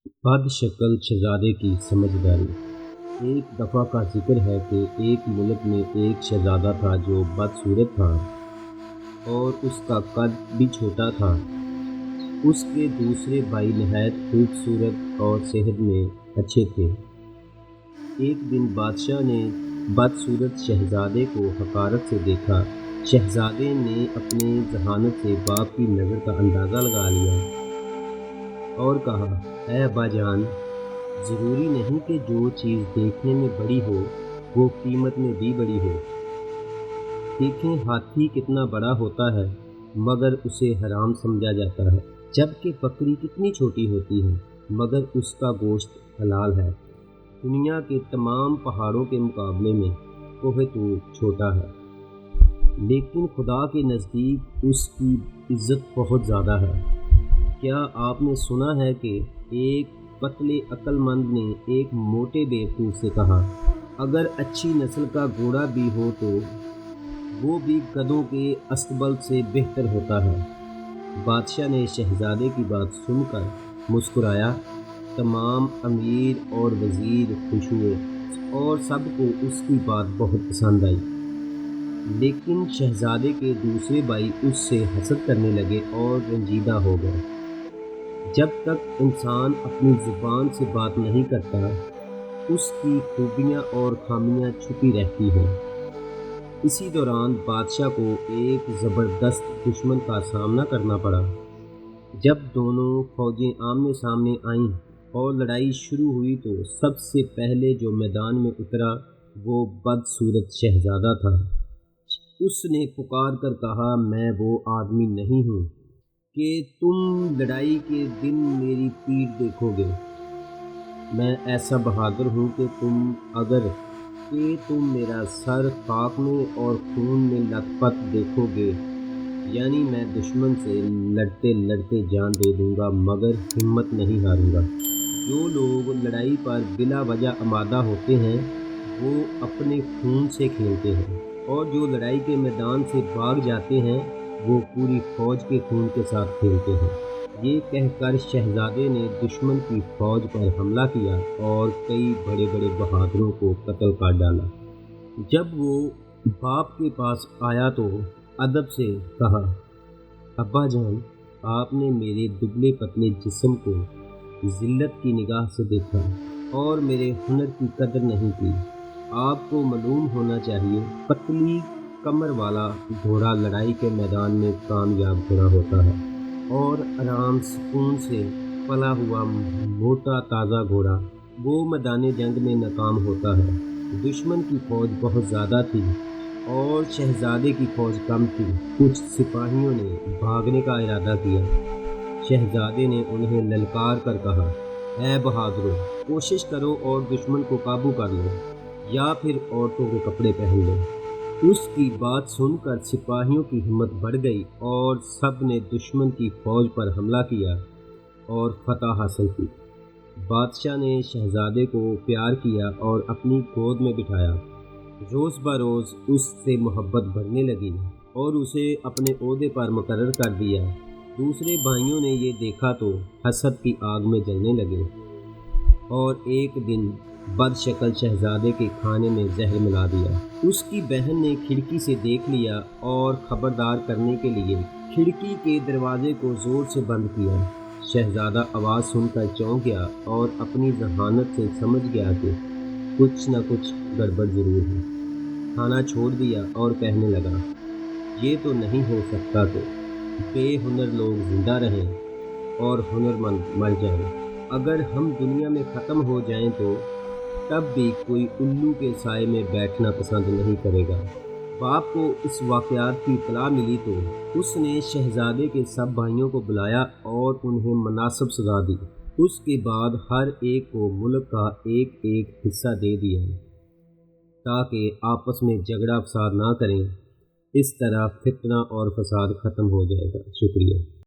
بد شکل شہزادے کی سمجھداری۔ ایک دفعہ کا ذکر ہے کہ ایک ملک میں ایک شہزادہ تھا جو بدصورت تھا اور اس کا قد بھی چھوٹا تھا۔ اس کے دوسرے بھائی نہایت خوبصورت اور صحت میں اچھے تھے۔ ایک دن بادشاہ نے بدصورت شہزادے کو حقارت سے دیکھا۔ شہزادے نے اپنی ذہانت سے باپ کی نظر کا اندازہ لگا لیا اور کہا، اے ابا جان، ضروری نہیں کہ جو چیز دیکھنے میں بڑی ہو وہ قیمت میں بھی بڑی ہو۔ دیکھیں ہاتھی کتنا بڑا ہوتا ہے مگر اسے حرام سمجھا جاتا ہے، جبکہ بکری کتنی چھوٹی ہوتی ہے مگر اس کا گوشت حلال ہے۔ دنیا کے تمام پہاڑوں کے مقابلے میں کوہ طور چھوٹا ہے، لیکن خدا کے نزدیک اس کی عزت بہت زیادہ ہے۔ کیا آپ نے سنا ہے کہ ایک پتلے عقل مند نے ایک موٹے بیوقوف سے کہا، اگر اچھی نسل کا گھوڑا بھی ہو تو وہ بھی گدھوں کے استبل سے بہتر ہوتا ہے۔ بادشاہ نے شہزادے کی بات سن کر مسکرایا۔ تمام امیر اور وزیر خوش ہوئے اور سب کو اس کی بات بہت پسند آئی، لیکن شہزادے کے دوسرے بھائی اس سے حسد کرنے لگے اور رنجیدہ ہو گئے۔ جب تک انسان اپنی زبان سے بات نہیں کرتا اس کی خوبیاں اور خامیاں چھپی رہتی ہیں۔ اسی دوران بادشاہ کو ایک زبردست دشمن کا سامنا کرنا پڑا۔ جب دونوں فوجیں آمنے سامنے آئیں اور لڑائی شروع ہوئی تو سب سے پہلے جو میدان میں اترا وہ بدصورت شہزادہ تھا۔ اس نے پکار کر کہا، میں وہ آدمی نہیں ہوں کہ تم لڑائی کے دن میری پیٹھ دیکھو گے۔ میں ایسا بہادر ہوں کہ تم میرا سر خاک میں اور خون میں لت پت دیکھو گے، یعنی میں دشمن سے لڑتے لڑتے جان دے دوں گا مگر ہمت نہیں ہاروں گا۔ جو لوگ لڑائی پر بلا وجہ آمادہ ہوتے ہیں وہ اپنے خون سے کھیلتے ہیں، اور جو لڑائی کے میدان سے بھاگ جاتے ہیں وہ پوری فوج کے خون کے ساتھ کھیلتے ہیں۔ یہ کہہ کر شہزادے نے دشمن کی فوج پر حملہ کیا اور کئی بڑے بڑے بہادروں کو قتل کر ڈالا۔ جب وہ باپ کے پاس آیا تو ادب سے کہا، ابا جان، آپ نے میرے دبلے پتلے جسم کو ذلت کی نگاہ سے دیکھا اور میرے ہنر کی قدر نہیں کی۔ آپ کو معلوم ہونا چاہیے، پتلی کمر والا گھوڑا لڑائی کے میدان میں کامیاب گھوڑا ہوتا ہے اور آرام سکون سے پلا ہوا موٹا تازہ گھوڑا وہ میدان جنگ میں ناکام ہوتا ہے۔ دشمن کی فوج بہت زیادہ تھی اور شہزادے کی فوج کم تھی۔ کچھ سپاہیوں نے بھاگنے کا ارادہ کیا۔ شہزادے نے انہیں للکار کر کہا، اے بہادروں، کوشش کرو اور دشمن کو قابو کر لو یا پھر عورتوں کے کپڑے پہن لو۔ اس کی بات سن کر سپاہیوں کی ہمت بڑھ گئی اور سب نے دشمن کی فوج پر حملہ کیا اور فتح حاصل کی۔ بادشاہ نے شہزادے کو پیار کیا اور اپنی گود میں بٹھایا۔ روز بروز اس سے محبت بڑھنے لگی اور اسے اپنے عہدے پر مقرر کر دیا۔ دوسرے بھائیوں نے یہ دیکھا تو حسد کی آگ میں جلنے لگے اور ایک دن بد شکل شہزادے کے کھانے میں زہر ملا دیا۔ اس کی بہن نے کھڑکی سے دیکھ لیا اور خبردار کرنے کے لیے کھڑکی کے دروازے کو زور سے بند کیا۔ شہزادہ آواز سن کر چونک گیا اور اپنی ذہانت سے سمجھ گیا کہ کچھ نہ کچھ گڑبڑ ضرور ہے۔ کھانا چھوڑ دیا اور کہنے لگا، یہ تو نہیں ہو سکتا کہ بے ہنر لوگ زندہ رہیں اور ہنرمند مر جائیں۔ اگر ہم دنیا میں ختم ہو جائیں تو تب بھی کوئی الو کے سائے میں بیٹھنا پسند نہیں کرے گا۔ باپ کو اس واقعات کی اطلاع ملی تو اس نے شہزادے کے سب بھائیوں کو بلایا اور انہیں مناسب سزا دی۔ اس کے بعد ہر ایک کو ملک کا ایک ایک حصہ دے دیا تاکہ آپس میں جھگڑا فساد نہ کریں۔ اس طرح فتنہ اور فساد ختم ہو جائے گا۔ شکریہ۔